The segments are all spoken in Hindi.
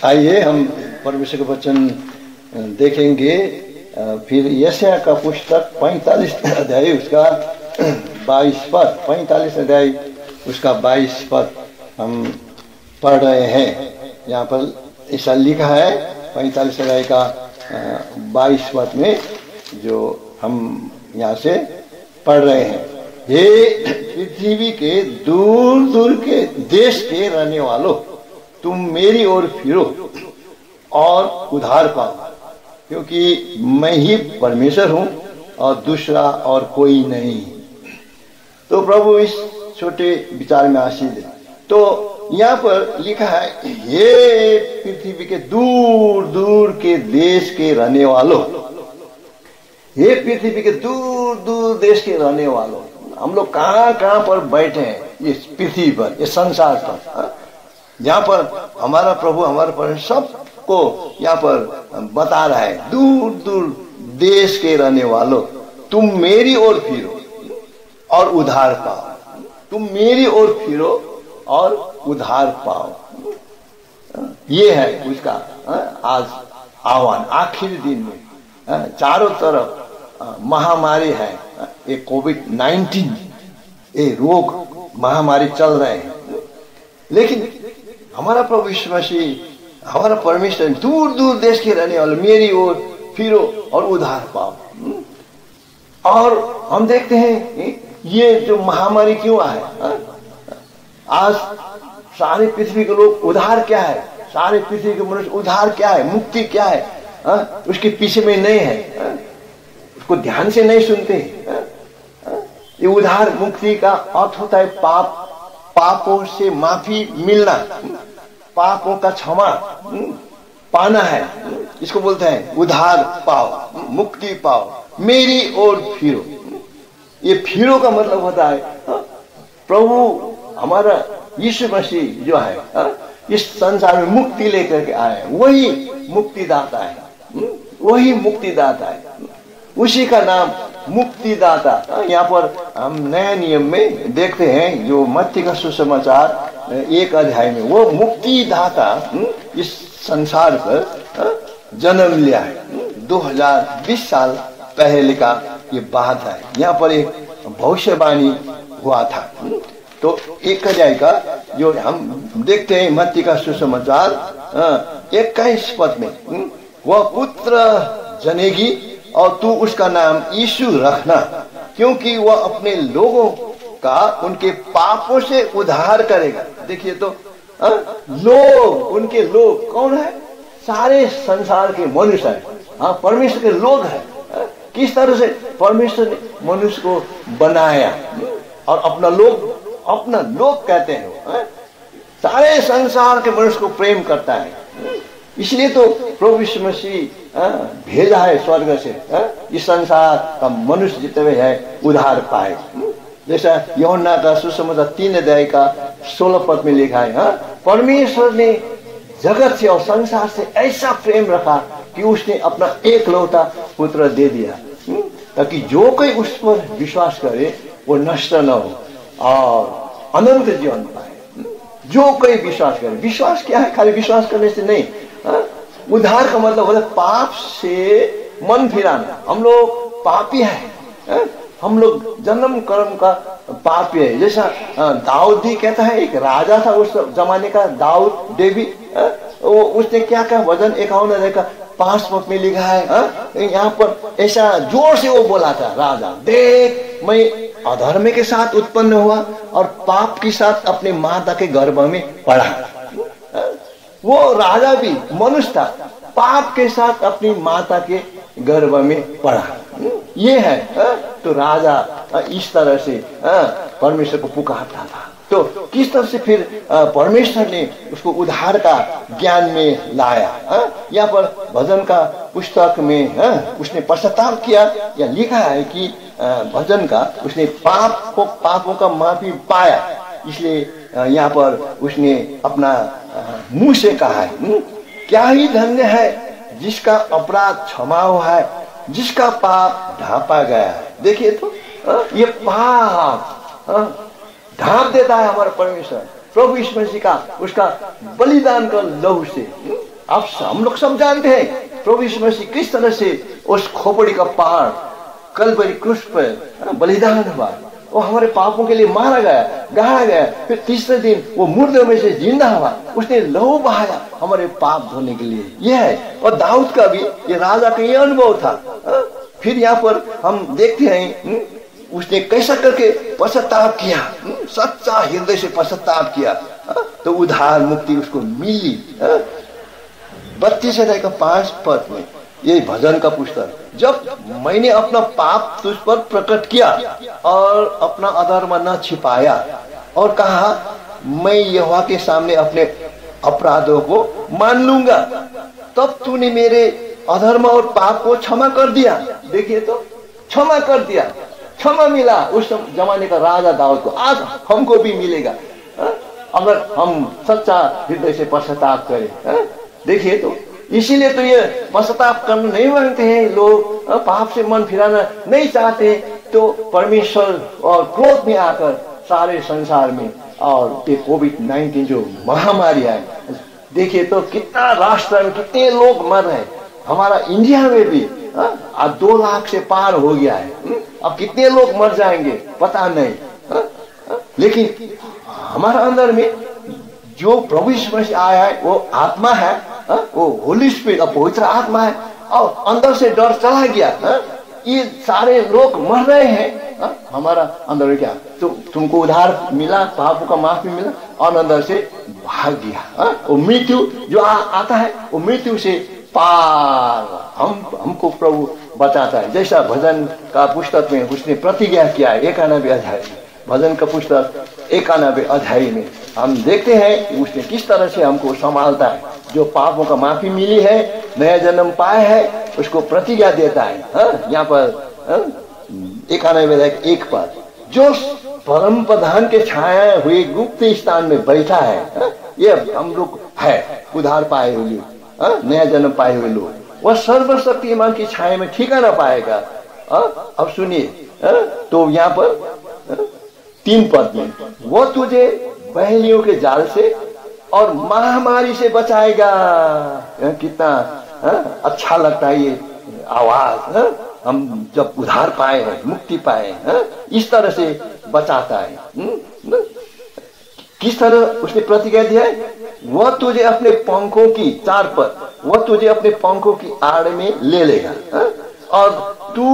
आइए हम परमेश्वर का वचन देखेंगे। फिर यशायाह का पुस्तक 45 अध्याय उसका 22 पद, 45 अध्याय उसका 22 पद हम पढ़ रहे हैं। यहाँ पर ऐसा लिखा है 45 अध्याय का 22 पद में, जो हम यहाँ से पढ़ रहे हैं। हे पृथ्वी के दूर दूर के देश के रहने वालों, तुम मेरी ओर फिरो और उद्धार पाओ, क्योंकि मैं ही परमेश्वर हूं और दूसरा और कोई नहीं। तो प्रभु इस छोटे विचार में आशीष दे। तो यहाँ पर लिखा है, ये पृथ्वी के दूर दूर के देश के रहने वालों, ये पृथ्वी के दूर दूर देश के रहने वालों, हम लोग कहाँ कहाँ पर बैठे हैं इस पृथ्वी पर, इस संसार पर, यहाँ पर हमारा प्रभु हमारा परमेश्वर सबको यहाँ पर बता रहा है, दूर दूर देश के रहने वालों, तुम मेरी ओर फिरो और उद्धार पाओ। तुम मेरी ओर फिरो और उद्धार पाओ। ये है उसका आज आह्वान। आखिरी दिन में चारों तरफ महामारी है, ये कोविड-19 ये रोग महामारी चल रहे हैं, लेकिन हमारा प्रभु यीशु मसीह हमारा परमेश्वर दूर दूर देश के रहने वाले मेरी ओर फिरो और उद्धार पाओ। और हम देखते हैं ये जो महामारी क्यों आए, आज सारे पृथ्वी के लोग उद्धार क्या है, सारे पृथ्वी के मनुष्य उद्धार क्या है, मुक्ति क्या है, उसके पीछे में नहीं है, उसको ध्यान से नहीं सुनते। ये उद्धार मुक्ति का अर्थ होता है पापों से माफी मिलना, पापों का क्षमा पाना है, इसको बोलते हैं उद्धार पाओ, मुक्ति पाओ, मेरी ओर फिरो। ये फिरो का मतलब होता है प्रभु हमारा यीशु मसीह जो है इस संसार में मुक्ति लेकर के आए, वही मुक्तिदाता है, वही मुक्तिदाता है, उसी का नाम मुक्तिदाता। यहाँ पर हम नए नियम में देखते हैं, जो मत्ती का सुसमाचार 1 अध्याय में, वो मुक्तिदाता इस संसार पर जन्म लिया है। 2020 साल पहले का ये बात है। यहाँ पर एक भविष्यवाणी हुआ था। तो 1 अध्याय का जो हम देखते हैं मत्ती का सुसमाचार 21 पद में, वह पुत्र जनेगी और तू उसका नाम यीशु रखना, क्योंकि वह अपने लोगों का उनके पापों से उद्धार करेगा। देखिए तो लोग, उनके लोग कौन है? सारे संसार के मनुष्य है, परमेश्वर के लोग हैं। किस तरह से परमेश्वर ने मनुष्य को बनाया और अपना लोग कहते हैं। सारे संसार के मनुष्य को प्रेम करता है, इसलिए तो प्रभु यीशु मसीह भेजा है स्वर्ग से, इस संसार का मनुष्य जितने हुए है उद्धार पाए। जैसा यूहन्ना का सुसमाचार 3 अध्याय का 16 पद में लिखा है, परमेश्वर ने जगत से और संसार से ऐसा प्रेम रखा कि उसने अपना एकलौता पुत्र दे दिया, ताकि जो कोई उस पर विश्वास करे वो नष्ट न हो और अनंत जीवन पाए। जो कोई विश्वास करे, विश्वास क्या है? खाली विश्वास करने से नहीं, उद्धार का मतलब होता है पाप से मन फिराना। हम लोग पापी हैं, हम लोग जन्म कर्म का पापी है। जैसा दाऊद भी कहता है, एक राजा था उस जमाने का, दाऊद डेविड, उसने क्या कहा? वजन 51 अध्याय का 5 पद में लिखा है, यहाँ पर ऐसा जोर से वो बोला था राजा, देख मैं अधर्म के साथ उत्पन्न हुआ और पाप के साथ अपने माता के गर्भ में पड़ा। वो राजा भी मनुष्य था, पाप के साथ अपनी माता के गर्भ में पड़ा। ये है तो राजा इस तरह से परमेश्वर को पुकारता था। तो किस तरह से फिर परमेश्वर ने उसको उद्धार का ज्ञान में लाया। यहाँ पर भजन का पुस्तक में उसने पश्चाताप किया, या लिखा है कि भजन का उसने पापों का माफी पाया, इसलिए यहाँ पर उसने अपना मुंह से कहा है, क्या ही धन्य है जिसका अपराध क्षमा हुआ है, जिसका पाप ढांपा गया है। देखिए तो ये पाप ढांप देता है हमारा परमेश्वर प्रभु यीशु मसीह का उसका बलिदान का लहू से। आप हम लोग सब जानते हैं प्रभु यीशु मसीह किस तरह से उस खोपड़ी का पहाड़ कलवरी क्रूस पर बलिदान हुआ। वो हमारे पापों के लिए मारा गया, गाड़ा गया, फिर तीसरे दिन वो मुर्दों में से जिंदा हुआ, उसने लहू बहाया हमारे पाप धोने के लिए। यह है। और दाऊद का भी ये राजा का ये अनुभव था। फिर यहाँ पर हम देखते हैं उसने कैसा करके पश्चाताप किया, सच्चा हृदय से पश्चाताप किया, तो उद्धार मुक्ति उसको मिली। 32 अध्याय का 5 पद में ये भजन का पुस्तक, जब मैंने अपना पाप तुझ पर प्रकट किया और अपना अधर्म न छिपाया और कहा मैं यहोवा के सामने अपने अपराधों को मान लूंगा, तब तूने मेरे अधर्म और पाप को क्षमा कर दिया। देखिए तो क्षमा कर दिया, क्षमा मिला उस जमाने का राजा दाऊद को, आज हमको भी मिलेगा अगर हम सच्चा हृदय से पश्चाताप करें। देखिए तो इसीलिए तो ये पश्चाताप करना नहीं मांगते हैं लोग, पाप से मन फिराना नहीं चाहते, तो परमेश्वर और क्रोध में आकर सारे संसार में और ये कोविड-19 जो महामारी है, देखिए तो कितना राष्ट्र में कितने लोग मर रहे हैं। हमारा इंडिया में भी अब 2 लाख से पार हो गया है। अब कितने लोग मर जाएंगे पता नहीं, लेकिन हमारा अंदर में जो प्रभु यीशु मसीह आया है वो आत्मा है, वो होली स्पिरिट पवित्र आत्मा है, और अंदर से डर चला गया। ये सारे लोग मर रहे हैं, हमारा अंदर क्या तुमको उद्धार मिला, पापों का माफी मिला, और अंदर से भाग गया। वो मृत्यु जो आता है वो मृत्यु से पार हमको प्रभु बचाता है। जैसा भजन का पुस्तक में उसने प्रतिज्ञा किया है 91 अध्याय, भजन का पुस्तक 91 अध्याय में हम देखते हैं कि उसने किस तरह से हमको संभालता है। जो पापों का माफी मिली है, नया जन्म पाया है, उसको प्रतिज्ञा देता है। यहाँ पर 91 अध्याय 1 पद, जो परम प्रधान के छाया हुए गुप्त स्थान में बैठा है, ये हम लोग है उद्धार पाए हुए, नया जन्म पाए हुए लोग, वह सर्वशक्तिमान की छाया में ठिकाना पाएगा। अब सुनिए, तो यहाँ पर 3 पद में, वो तुझे बहेलियों के जाल से और महामारी से बचाएगा। कितना अच्छा लगता है ये आवाज। हम जब उद्धार पाए हैं, मुक्ति पाए हैं, इस तरह से बचाता है। किस तरह उसने प्रतिज्ञा दिया है, वह तुझे अपने पंखों की 4 पद, वह तुझे अपने पंखों की आड़ में ले लेगा और तू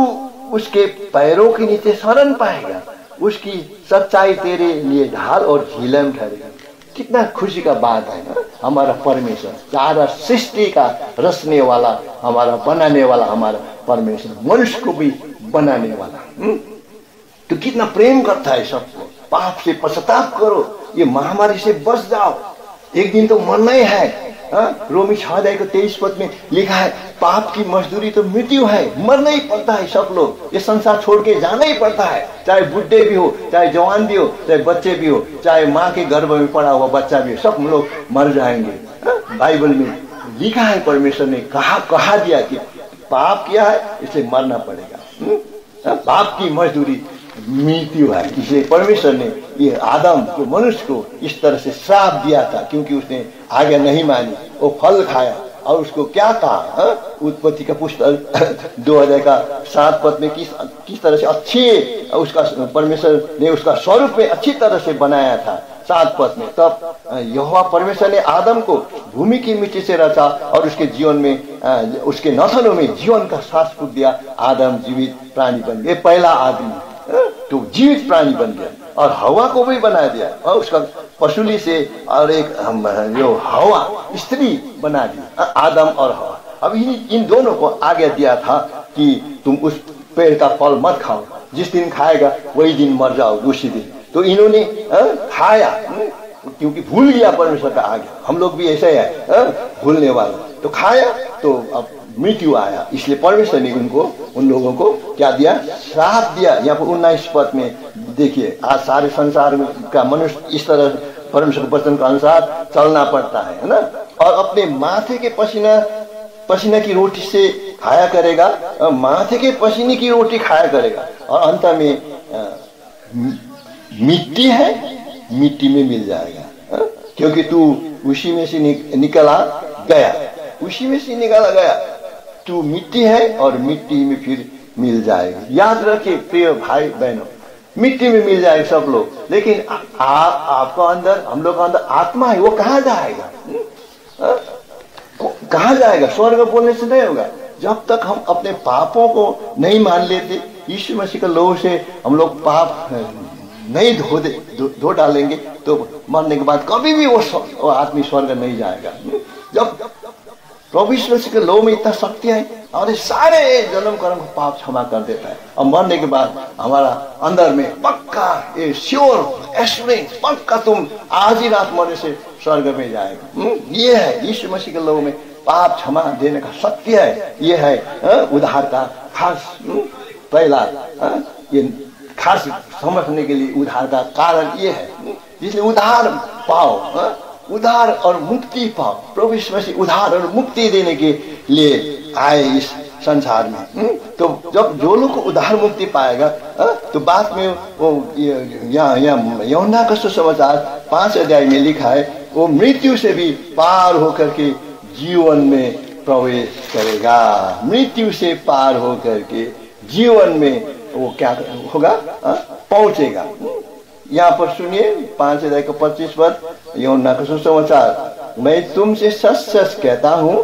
उसके पैरों के नीचे शरण पाएगा, उसकी सच्चाई तेरे लिए ढाल और झिलम ठहरेगी। कितना खुशी का बात है ना। हमारा परमेश्वर, सारा सृष्टि का रचने वाला, हमारा बनाने वाला, हमारा परमेश्वर मनुष्य को भी बनाने वाला, तो कितना प्रेम करता है सबको। पाप से पश्चाताप करो, ये महामारी से बच जाओ, एक दिन तो मरना ही है। रोमी 6 अध्याय के 23 पद में लिखा है, पाप की मजदूरी तो मृत्यु है, मरना ही पड़ता है। सब लोग ये संसार छोड़ के जाना ही पड़ता है, चाहे बुढ़े भी हो, चाहे जवान भी हो, चाहे बच्चे भी हो, चाहे माँ के गर्भ में पड़ा हुआ बच्चा भी हो, सब लोग मर जाएंगे। बाइबल में लिखा है, परमेश्वर ने कहा दिया कि पाप किया है इसलिए मरना पड़ेगा। पाप की मजदूरी मृत्यु है, इसलिए परमेश्वर ने ये आदम जो मनुष्य को इस तरह से श्राप दिया था, क्योंकि उसने आज्ञा नहीं मानी, वो फल खाया। और उसको क्या कहा, उत्पत्ति का पुस्तक 2 अध्याय का 7 पद में किस तरह से अच्छे उसका परमेश्वर ने उसका स्वरूप में अच्छी तरह से बनाया था। 7 पद में, तब यहोवा परमेश्वर ने आदम को भूमि की मिट्टी से रचा और उसके जीवन में, उसके नथनों में जीवन का सांस फूंक दिया। आदम जीवित प्राणी बन गए, पहला आदमी तो जीवित प्राणी बन गया। और हवा को भी बना दिया, और उसका पशुली से और एक जो हवा स्त्री बना दी, आदम और हवा। अब इन दोनों को आज्ञा दिया था कि तुम उस पेड़ का फल मत खाओ, जिस दिन खाएगा वही दिन मर जाओ, दूसरी दिन। तो इन्होंने खाया, क्योंकि भूल गया परमेश्वर का आज्ञा। हम लोग भी ऐसे है, भूलने वाले, तो खाया तो अब मृत्यु आया। इसलिए परमेश्वर ने उन लोगों को क्या दिया, श्राप दिया। यहाँ पर 19 पद में देखिए, आज सारे संसार में का मनुष्य इस तरह परमेश्वर के वचन के अनुसार चलना पड़ता है ना। और अपने माथे के पसीना की रोटी से खाया करेगा, माथे के पसीने की रोटी खाया करेगा, और अंत में मिट्टी है, मिट्टी में मिल जाएगा, क्योंकि तू उसी में से निकला गया, उसी में से निकाला गया। तू मिट्टी है और मिट्टी में फिर मिल जाएगी। याद रखिए प्रिय भाई बहनों, मिट्टी में मिल जाएगा सब लोग, लेकिन आपका अंदर, हम लोग का अंदर आत्मा है, वो कहाँ जाएगा? कहाँ जाएगा? स्वर्ग बोलने से नहीं होगा। जब तक हम अपने पापों को नहीं मान लेते, यीशु मसीह के लोगों से हम लोग पाप नहीं धो डालेंगे, तो मरने के बाद कभी भी वो आदमी स्वर्ग नहीं जाएगा। जब प्रभु यीशु मसीह के लोग में इतना शक्ति है, हमारे सारे जन्म कर्म को पाप क्षमा कर देता है, और मरने के बाद हमारा अंदर में पक्का ये श्योर एश्योरेंस, पक्का तुम आज ही रात मरने से स्वर्ग में जाएगा। ये है यीशु मसीह के लोगों में पाप क्षमा देने का शक्ति है। ये है उद्धार का खास पहला, ये खास समझने के लिए उद्धार का कारण ये है। इसलिए उद्धार पाओ, उद्धार और मुक्ति पाओ। प्रभु यीशु मसीह उद्धार और मुक्ति देने के लिए आए इस संसार में। तो जब जो लोग उद्धार मुक्ति पाएगा, तो बाद में वो यूहन्ना का सुसमाचार 5 अध्याय में लिखा है, वो मृत्यु से भी पार होकर के जीवन में प्रवेश करेगा। मृत्यु से पार होकर के जीवन में वो क्या होगा? पहुंचेगा। यहाँ पर सुनिए 5 अध्याय का 25 पद, यूहन्ना का सुसमाचार, मैं तुमसे सच सच कहता हूँ,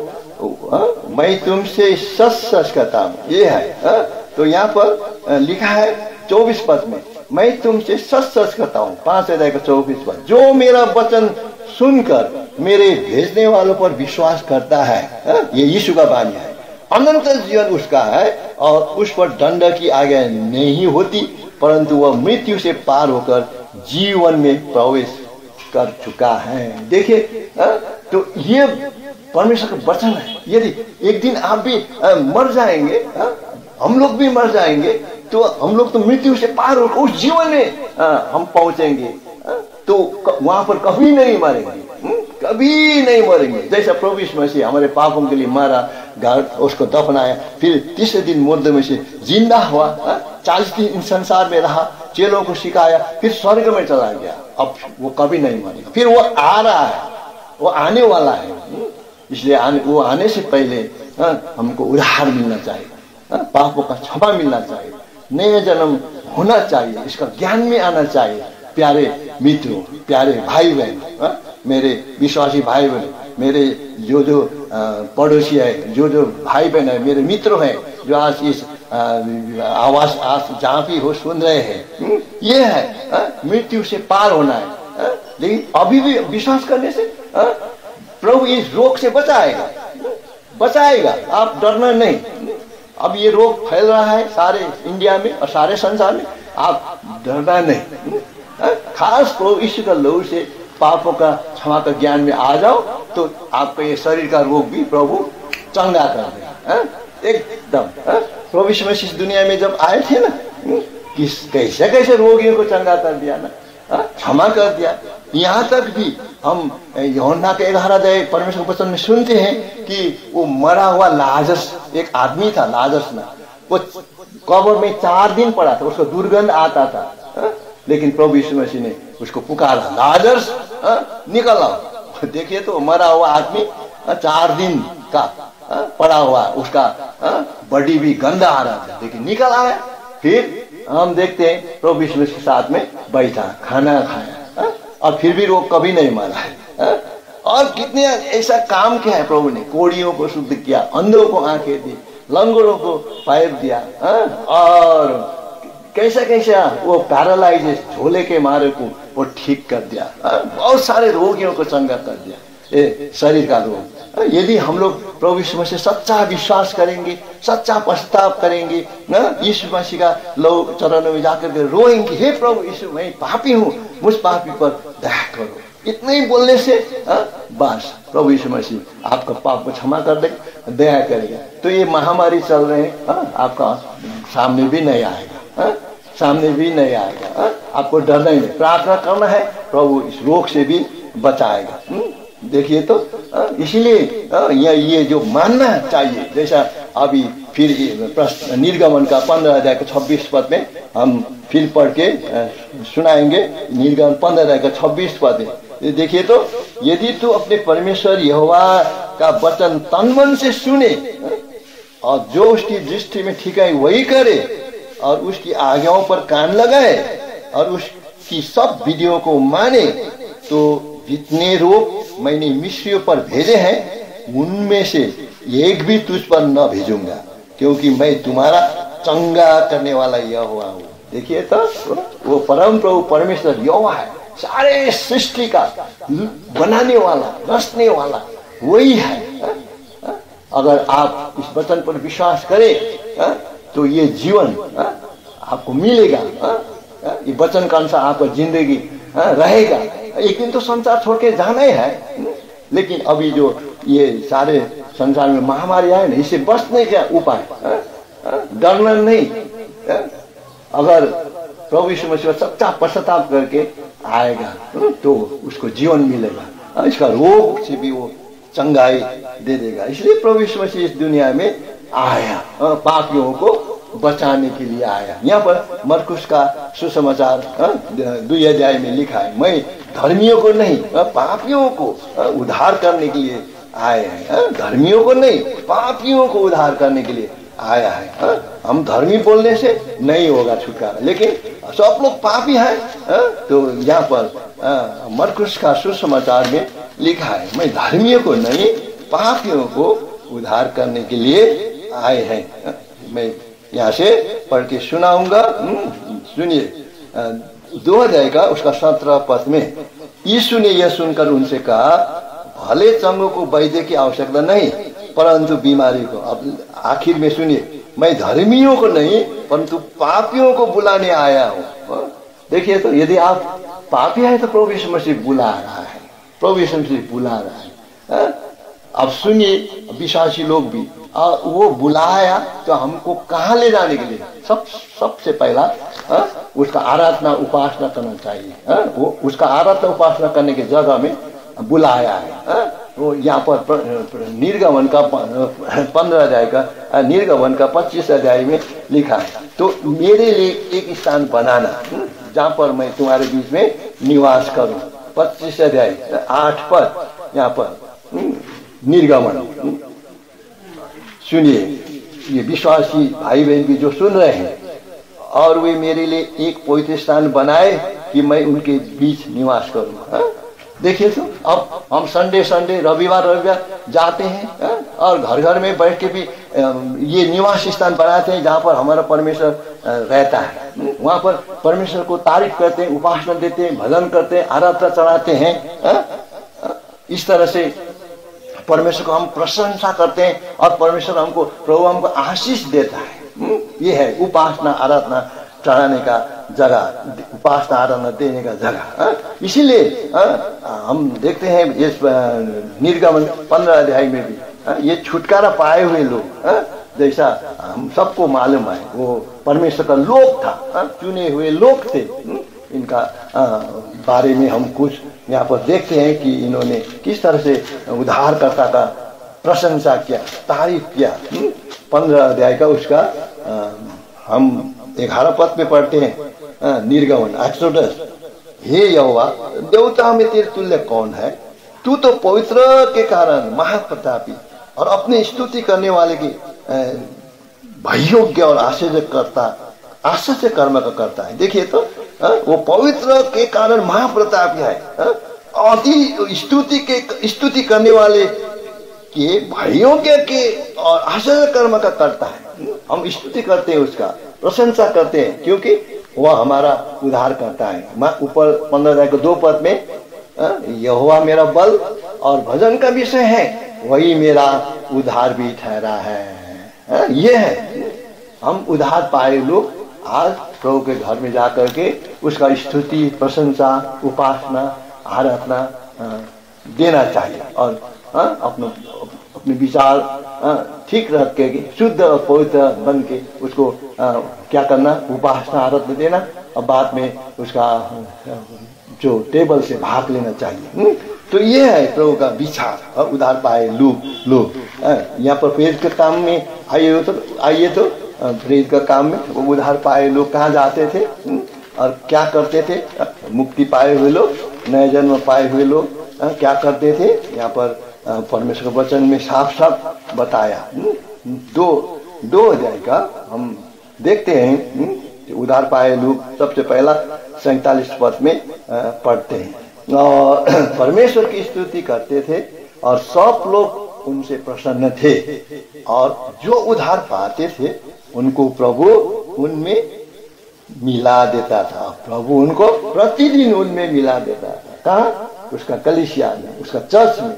मैं तुमसे सच सच कहता हूँ। ये है, तो यहाँ पर लिखा है 24 पद में, मैं तुमसे सच सच कहता हूँ, 5 अध्याय का 24 पद, जो मेरा वचन सुनकर मेरे भेजने वालों पर विश्वास करता है, ये यीशु का वाणी है, अनंत जीवन उसका है, और उस पर दंड की आज्ञा नहीं होती, परंतु वह मृत्यु से पार होकर जीवन में प्रवेश कर चुका है। देखिए, तो ये परमेश्वर का वचन है। यदि एक दिन आप भी मर जाएंगे, हम लोग भी मर जाएंगे, तो हम लोग तो मृत्यु से पार होकर उस जीवन में हम पहुंचेंगे, तो वहां पर कभी नहीं मरेंगे, कभी नहीं मरेंगे। जैसा प्रभु यीशु मसीह हमारे पापों के लिए मरा, उसको दफनाया, फिर तीसरे दिन मुर्दों में से जिंदा हुआ, 40 दिन इन संसार में रहा, चेलों को सिखाया, फिर स्वर्ग में चला गया। अब वो कभी नहीं मरेगा, फिर वो आ रहा है, वो आने वाला है। इसलिए वो आने से पहले हमको उद्धार मिलना चाहिए, पापों का क्षमा मिलना चाहिए, नया जन्म होना चाहिए, इसका ज्ञान में आना चाहिए। प्यारे मित्रों, प्यारे भाई बहन, मेरे विश्वासी भाई बहन, मेरे जो पड़ोसी है, जो भाई बहन है, मेरे मित्र हैं, जो आज इस आवाज आज जहाँ भी हो सुन रहे हैं, ये है मृत्यु से पार होना है। लेकिन अभी भी विश्वास करने से प्रभु इस रोग से बचाएगा। आप डरना नहीं। अब ये रोग फैल रहा है सारे इंडिया में और सारे संसार में, आप डरना नहीं। खास प्रभु यीशु का लहू से पापों का क्षमा का ज्ञान में आ जाओ, तो आपका ये शरीर का रोग भी प्रभु चंगा कर देगा एकदम। प्रभु यीशु मसीह दुनिया में जब आए थे ना, कैसे कैसे रोगियों को चंगा कर दिया ना, क्षमा कर दिया। यहाँ तक भी हम यूहन्ना के 11 अध्याय परमेश्वर के वचन में सुनते हैं कि वो मरा हुआ लाजरस, एक आदमी था लाजरस ना, वो कब्र में 4 दिन पड़ा था, उसको दुर्गंध आता था, लेकिन प्रभु यीशु मसीह ने उसको पुकारा, लाजरस निकल आओ। देखिए तो मरा हुआ आदमी 4 दिन का पड़ा हुआ, उसका बॉडी भी गंदा आ रहा था, लेकिन निकल आया। फिर हम देखते हैं प्रभु यीशु मसीह के साथ में बैठा, खाना खाया, और फिर भी रोग कभी नहीं मारा है। और कितने ऐसा काम किया है प्रभु ने, कोढ़ियों को शुद्ध किया, अंधों को आंखें दी, लंगड़ों को पैर दिया, और कैसा कैसा वो पैरालाइज झोले के मारे को वो ठीक कर दिया, बहुत सारे रोगियों को चंगा कर दिया, ये शरीर का रोग। यदि हम लोग प्रभु यीशु मसीह सच्चा विश्वास करेंगे, सच्चा पश्चाताप करेंगे ना, यीशु मसीह का लहू चरणों में जाकर के रोएंगे, हे प्रभु यीशु मैं पापी हूँ, मुझ पापी पर दया करो, इतने ही बोलने से बस प्रभु यीशु मसीह आपका पाप को क्षमा कर दे, दया करेगा। तो ये महामारी चल रहे हैं, आपका सामने भी नहीं आएगा, सामने भी नहीं आएगा। आपको डरना ही नहीं, प्रार्थना करना है, प्रभु इस रोग से भी बचाएगा। देखिए तो इसीलिए ये जो मानना चाहिए, जैसा अभी फिर निर्गमन का 15 अध्याय का 26 पद में हम फिर पढ़ के सुनाएंगे। निर्गमन 15 अध्याय का 26 पद में देखिए तो, यदि तू अपने परमेश्वर यहोवा का वचन तन मन से सुने और जो उसकी दृष्टि में ठीक है वही करे और उसकी आज्ञाओं पर कान लगाए और उसकी सब विधियों को माने, तो जितने रोग मैंने मिस्रियों पर भेजे हैं उनमें से एक भी तुझ पर न भेजूंगा, क्योंकि मैं तुम्हारा चंगा करने वाला यहोवा हूँ। देखिए तो, वो परम प्रभु परमेश्वर यहोवा है, सारे सृष्टि का बनाने वाला, रचने वाला वही है। अगर आप इस वचन पर विश्वास करें तो ये जीवन आपको मिलेगा। ये वचन का अनुसार आपका जिंदगी रहेगा। एक दिन तो संसार छोड़ के जाना ही है, लेकिन अभी जो ये सारे संसार में महामारी आए ना, इससे बचने का उपाय, डरना नहीं। अगर प्रभु यीशु मसीह सच्चा पश्चाताप करके आएगा तो उसको जीवन मिलेगा, इसका रोग से भी वो चंगाई दे देगा। इसलिए प्रभु यीशु मसीह इस दुनिया में आया, पापियों को बचाने के लिए आया। यहाँ पर मरकुस का सुसमाचार 2 अध्याय में लिखा है, मैं धर्मियों को नहीं पापियों को उद्धार करने के लिए आए हैं। धर्मियों को नहीं, पापियों को उद्धार करने के लिए आया है। हम धर्मी बोलने से नहीं होगा छुटकारा, लेकिन सब लोग पापी हैं। तो यहाँ पर मरकुस का सुसमाचार में लिखा है, मैं धर्मियों को नहीं पापियों को उद्धार करने के लिए आए हैं। मैं यहाँ से पढ़ के सुनाऊंगा, सुनिए। 2 अध्याय का उसका 17 पद में यीशु ने यह सुनकर उनसे कहा, भले चंगों को वैद्य की आवश्यकता नहीं परंतु बीमारी को। अब आखिर में सुनिए, मैं धर्मियों को नहीं परंतु पापियों को बुलाने आया हूँ। देखिए तो, यदि आप पापी है तो प्रभु यीशु मसीह बुला रहा है, प्रभु यीशु मसीह बुला रहा है। अब सुनिए, विश्वासी लोग भी वो बुलाया तो हमको कहाँ ले जाने के लिए? सबसे पहला उसका आराधना उपासना करना चाहिए। वो उसका आराधना उपासना करने की जगह में बुलाया है। वो यहाँ पर निर्गमन का 15 अध्याय का, निर्गमन का 25 अध्याय में लिखा है, तो मेरे लिए एक स्थान बनाना जहाँ पर मैं तुम्हारे बीच में निवास करूं। 25 अध्याय 8 पद यहाँ पर निर्गमन। सुनिए, ये विश्वासी भाई बहन भी जो सुन रहे हैं, और वे मेरे लिए एक पवित्र स्थान बनाए कि मैं उनके बीच निवास करूं। देखिए तो, अब हम संडे रविवार जाते हैं और घर घर में बैठ के भी ये निवास स्थान बनाते हैं जहाँ पर हमारा परमेश्वर रहता है। वहाँ पर परमेश्वर को तारीफ करते हैं, उपासना देते हैं, भजन करते हैं, आराधना चढ़ाते हैं। इस तरह से परमेश्वर को हम प्रशंसा करते हैं और परमेश्वर हमको, प्रभु हमको आशीष देता है। ये है उपासना आराधना चढ़ाने का जगह, उपासना आराधना देने का जगह। इसीलिए हम देखते हैं इस निर्गमन 15 अध्याय में भी ये छुटकारा पाए हुए लोग, जैसा हम सबको मालूम है, वो परमेश्वर का लोक था, चुने हुए लोग थे। इनका बारे में हम कुछ यहाँ पर देखते हैं कि इन्होंने किस तरह से उद्धारकर्ता का प्रशंसा किया, तारीफ किया। 15 अध्याय का उसका हम 11 पद में पढ़ते हैं, निर्गमन एक्सोडस। हे यहोवा, देवता में तेरे तुल्य कौन है? तू तो पवित्र के कारण महाप्रतापी और अपने स्तुति करने वाले की भयोग्य और आश्चर्य कर्म का करता है। देखिए तो, वो पवित्र के कारण महाप्रतापी है, अति स्तुति करने वाले के भयोग्य के और आश्चर्य कर्म का करता है। हम स्तुति करते हैं, उसका प्रशंसा करते हैं, क्योंकि वह हमारा उद्धार करता है। ऊपर 15 अध्याय के 2 पद में यहोवा मेरा बल और भजन का विषय है, वही मेरा उद्धार भी ठहरा है। ये है, हम उद्धार पाए लोग आज प्रभु के घर में जाकर के उसका स्तुति प्रशंसा उपासना आराधना देना चाहिए, और अपने विचार ठीक रख के शुद्ध और पवित्र बन के उसको क्या करना, उपासना आराधना देना, और बाद में उसका जो टेबल से भाग लेना चाहिए। तो ये है प्रभु का विचार। उधार पाए लोग यहाँ पर प्रेरित के काम में आइए तो प्रेरित का काम में वो उधार पाए लोग कहाँ जाते थे और क्या करते थे। मुक्ति पाए हुए लोग, नए जन्म पाए हुए लोग क्या करते थे, यहाँ पर परमेश्वर के वचन में साफ साफ बताया। दो अध्याय का हम देखते हैं। उधार पाए लोग सबसे पहला 47 पद में पढ़ते हैं और परमेश्वर की स्तुति करते थे और सब लोग उनसे प्रसन्न थे और जो उधार पाते थे उनको प्रभु उनमें मिला देता था। प्रभु उनको प्रतिदिन उनमें मिला देता था। कहाँ? उसका कलीसिया में, उसका चर्च में,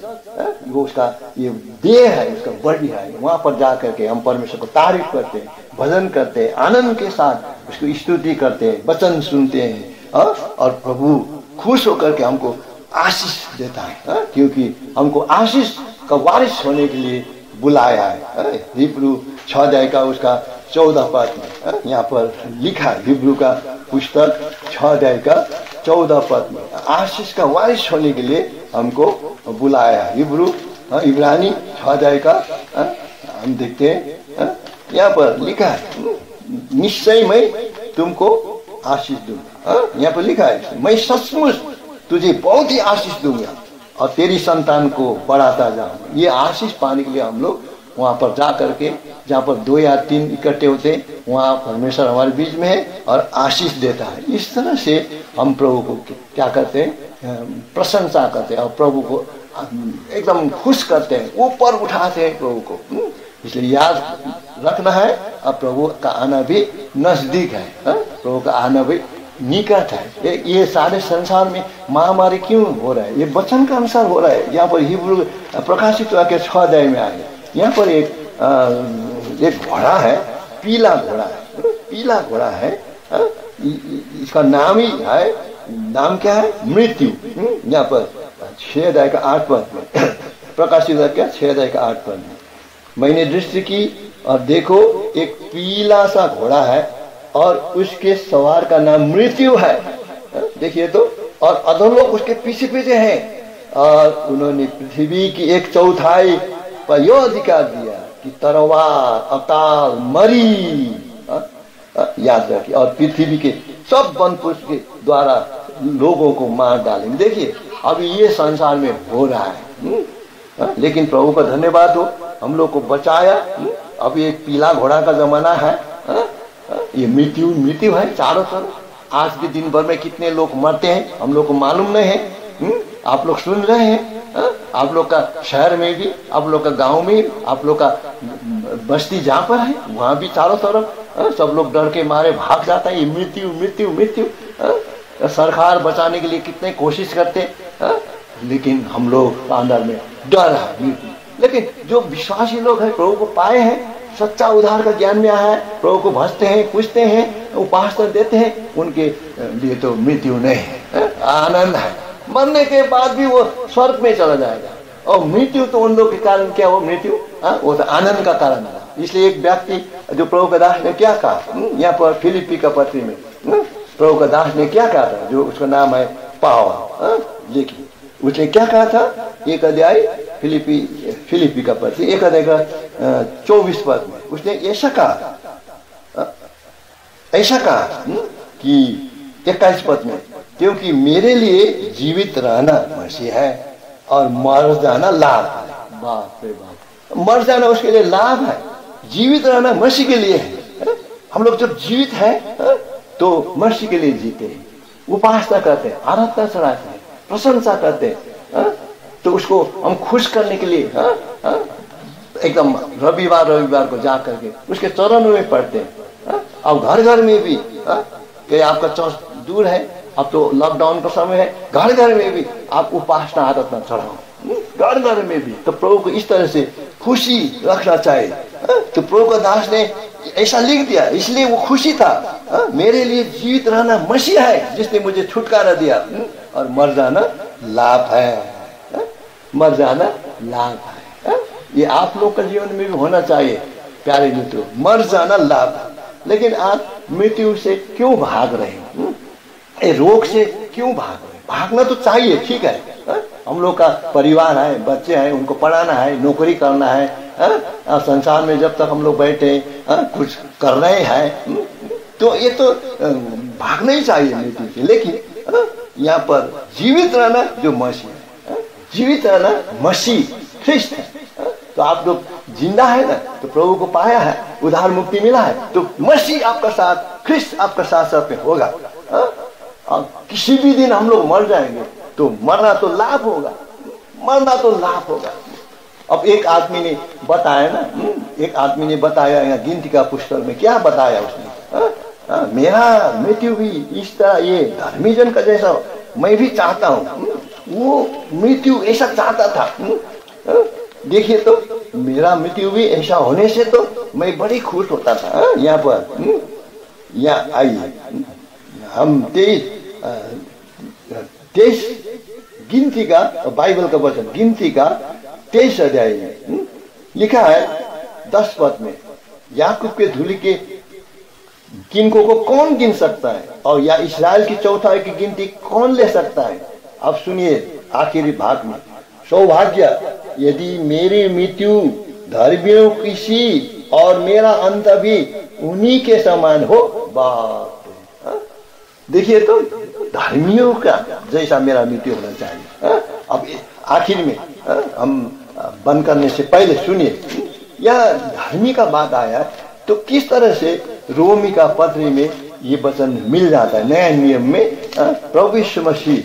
वो उसका ये देह है, उसका बॉडी है। वहां पर जा करके हम परमेश्वर को तारीफ करते हैं, भजन करते हैं, आनंद के साथ उसको स्तुति करते हैं, वचन सुनते हैं और प्रभु खुश होकर के हमको आशीष देता है, क्योंकि हमको आशीष का वारिस होने के लिए बुलाया है। हिब्रू 6 अध्याय का उसका 14 पद में यहाँ पर लिखा है। हिब्रू का पुस्तक 6 अध्याय का 14 पद में आशीष का वारिस होने के लिए हमको बुलाया है। इब्रानी 6 अध्याय का हम देखते हैं, यहाँ पर लिखा है निश्चय मैं तुमको आशीष दूंगा। यहाँ पर लिखा है मैं सचमुच तुझे बहुत ही आशीष दूंगा और तेरी संतान को बढ़ाता जाऊंगा। ये आशीष पाने के लिए हम लोग वहां पर जा करके, जहाँ पर 2 या 3 इकट्ठे होते हैं, वहाँ परमेश्वर हमारे बीच में है और आशीष देता है। इस तरह से हम प्रभु को क्या करते हैं, प्रशंसा करते हैं और प्रभु को एकदम खुश करते हैं, ऊपर उठाते हैं प्रभु को। इसलिए याद रखना है अब प्रभु का आना भी नजदीक है, प्रभु का आना भी निकट है। ये सारे संसार में महामारी क्यों हो रहा है? ये वचन का अनुसार हो रहा है। यहाँ पर हिब्रू प्रकाशित वाक्य 6 अध्याय में आए, यहाँ पर एक घोड़ा है, पीला घोड़ा है, पीला घोड़ा है। इसका नाम ही है, नाम क्या है? मृत्यु। यहाँ पर 6 अध्याय का 8 पद में प्रकाशित वाक्य 6 अध्याय का 8 पद में मैंने दृष्टि की और देखो एक पीला सा घोड़ा है और उसके सवार का नाम मृत्यु है। देखिए तो, और अधोलोक उसके पीछे पीछे हैं और उन्होंने पृथ्वी की 1/4 पर यह अधिकार दिया कि तलवार, अकाल, मरी याद रखिए और पृथ्वी के सब वनपुरुष के द्वारा लोगों को मार डालेंगे। देखिए अभी ये संसार में हो रहा है, लेकिन प्रभु का धन्यवाद हो, हम लोग को बचाया। अभी एक पीला घोड़ा का जमाना है, ये मृत्यु है चारों तरफ। आज के दिन भर में कितने लोग मरते हैं हम लोग को मालूम नहीं है। आप लोग सुन रहे हैं, आप लोग का शहर में भी, आप लोग का गांव में, आप लोग का बस्ती जहाँ पर है वहाँ भी चारों तरफ सब लोग डर के मारे भाग जाता है। ये मृत्यु मृत्यु मृत्यु। सरकार बचाने के लिए कितने कोशिश करते, लेकिन हम लोग अंदर में डर है मृत्यु। लेकिन जो विश्वासी लोग हैं, प्रभु को पाए हैं, सच्चा उद्धार का ज्ञान में आया है, प्रभु को भजते हैं, पूछते हैं, उपासना देते हैं, उनके लिए तो मृत्यु नहीं है, आनंद है। मरने के बाद भी वो स्वर्ग में चला जाएगा। और मृत्यु तो उन लोग के कारण क्या हो, मृत्यु वो तो आनंद का कारण है। इसलिए एक व्यक्ति जो प्रभु का दास ने क्या कहा, यहाँ पर फिलिपी का पत्री में प्रभु का दास ने क्या कहा था, जो उसका नाम है पावल, देखिए उसने क्या कहा था। 1 अध्याय फिलिपी का पत्री 1 अध्याय का 24 पद में उसने ऐसा कहा कि 21 पद में, क्योंकि मेरे लिए जीवित रहना मसीह है और मर जाना लाभ है। बाप रे बाप, मर जाना उसके लिए लाभ है, जीवित रहना मसीह के लिए है। हम लोग जब जीवित हैं तो मसीह के लिए जीते हैं, उपासना करते हैं, आराधना चढ़ाते हैं, प्रशंसा करते हैं, तो उसको हम खुश करने के लिए एकदम रविवार को जा करके उसके चरणों में पढ़ते हैं। अब घर घर में भी कि आपका चर्च दूर है, अब तो लॉकडाउन का समय है, घर घर में भी आप उपासना आराधना चढ़ाओ, घर घर में भी। तो प्रभु को इस तरह से खुशी रखना चाहिए। तो प्रभु का दास ने ऐसा लिख दिया, इसलिए वो खुशी था। मेरे लिए जीवित रहना मसीह है जिसने मुझे छुटकारा दिया, और मर जाना लाभ है, मर जाना लाभ है। ये आप लोग का जीवन में भी होना चाहिए प्यारे मित्रों, मर जाना लाभ है। लेकिन आप मृत्यु से क्यों भाग रहे हो, रोग से क्यों भाग रहे हो? भागना तो चाहिए, ठीक है, हम लोग का परिवार है, बच्चे हैं, उनको पढ़ाना है, नौकरी करना है, संसार में जब तक हम लोग बैठे कुछ कर रहे हैं, तो ये तो भागना ही चाहिए मृत्यु से। लेकिन यहाँ पर जीवित रहना जो मसीह है, जीवित रहना मसीह ख्रिस्त है। तो आप लोग जिंदा है ना, तो प्रभु को पाया है, उधार मुक्ति मिला है, तो मसीह आपका साथ, ख्रिस्त आपका साथ साथ में होगा। और किसी भी दिन हम लोग मर जाएंगे तो मरना तो लाभ होगा, मरना तो लाभ होगा। अब एक आदमी ने बताया ना, एक आदमी ने बताया यहाँ गिनती का पुस्तक में, क्या बताया उसने, मेरा मृत्यु भी इस तरह ये धर्मी जन का जैसा मैं भी चाहता हूँ। वो मृत्यु ऐसा चाहता था, देखिए तो मेरा मृत्यु भी ऐसा होने से तो मैं बड़ी खुश होता था। यहाँ पर यहाँ आइए, हम 23 गिनती का, बाइबल का वचन गिनती का 23 अध्याय में लिखा है 10 पद में, याकूब के धूलि के किनको को कौन गिन सकता है, और या इस्राएल की चौथाई की गिनती कौन ले सकता है। अब सुनिए आखिरी भाग में, सौभाग्य यदि मेरी मृत्यु धर्मियों की सी और मेरा अंत भी उन्हीं के समान हो। बाप, देखिए तो धर्मियों का जैसा मेरा मृत्यु होना चाहिए। अब आखिर में हम बंद करने से पहले सुनिए, यह धर्मी का बात आया तो किस तरह से रोमी का पत्री में ये वचन मिल जाता है। नया नियम में प्रभु यीशु मसीह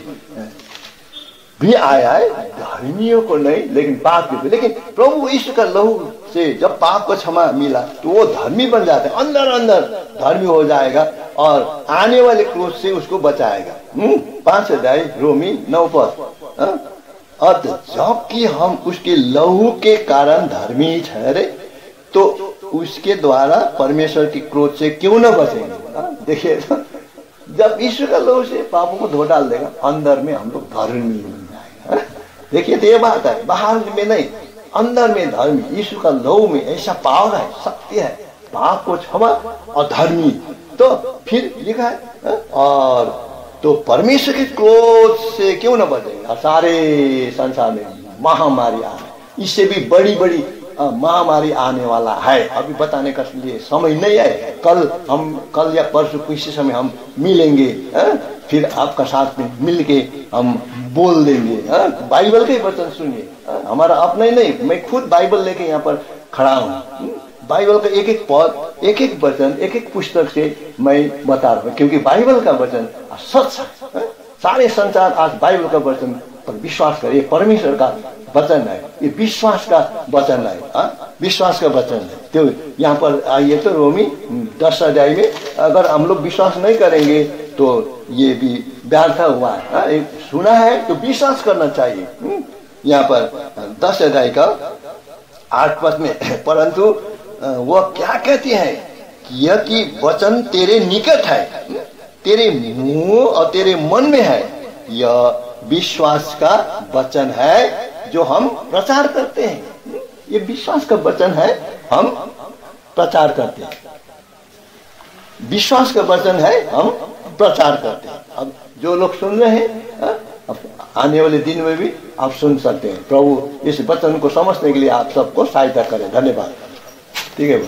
भी आया है, धर्मियों को नहीं लेकिन पापियों को। लेकिन प्रभु यीशु का लहू से जब पाप को क्षमा मिला तो वो धर्मी बन जाता है, अंदर अंदर धर्मी हो जाएगा और आने वाले क्रोध से उसको बचाएगा। 5 अध्याय रोमी 9 पद, अतः जबकि हम उसके लहू के कारण धर्मी ठहरे तो उसके द्वारा परमेश्वर की क्रोध से क्यों न बचेंगे। देखिए जब ईश्वर का लहू से पापों को धो डाल देगा, अंदर में हम लोग धर्मी बन जाएगा। देखिए तो ये बात है, बाहर में नहीं, अंदर में धर्मी। यीशु का लहू में ऐसा पावर है, शक्ति है, पाप को क्षमा और धर्मी। तो फिर लिखा है और तो परमेश्वर के क्रोध से क्यों न बचेंगे। सारे संसार में महामारी आ रही, इससे भी बड़ी बड़ी महामारी आने वाला है। अभी बताने का लिए समय नहीं है, कल या परसों किसी समय हम मिलेंगे, फिर आपका साथ में मिलके हम बोल देंगे। बाइबल के वचन सुनिए, हमारा अपना ही नहीं, मैं खुद बाइबल लेके यहाँ पर खड़ा हूँ। बाइबल का एक एक पद, एक एक वचन, एक एक पुस्तक से मैं बता रहा हूँ, क्योंकि बाइबल का वचन सच है। सारे संसार आज बाइबल का वचन पर विश्वास करे, परमेश्वर का वचन है, ये विश्वास का वचन है, विश्वास का वचन है। तो यहाँ पर आइए तो रोमी 10 अध्याय में अगर हम लोग विश्वास नहीं करेंगे तो ये भी व्यर्थ हुआ है। सुना है तो विश्वास करना चाहिए। यहाँ पर 10 अध्याय का 8 पद में, परंतु वह क्या कहती है कि यह कि वचन तेरे निकट है, तेरे मुंह और तेरे मन में है, यह विश्वास का वचन है जो हम प्रचार करते हैं। ये विश्वास का वचन है, हम प्रचार करते हैं। विश्वास का वचन है, हम प्रचार करते हैं। अब जो लोग सुन रहे हैं, अब आने वाले दिन में भी आप सुन सकते हैं। प्रभु इस वचन को समझने के लिए आप सबको सहायता करें। धन्यवाद। ठीक है।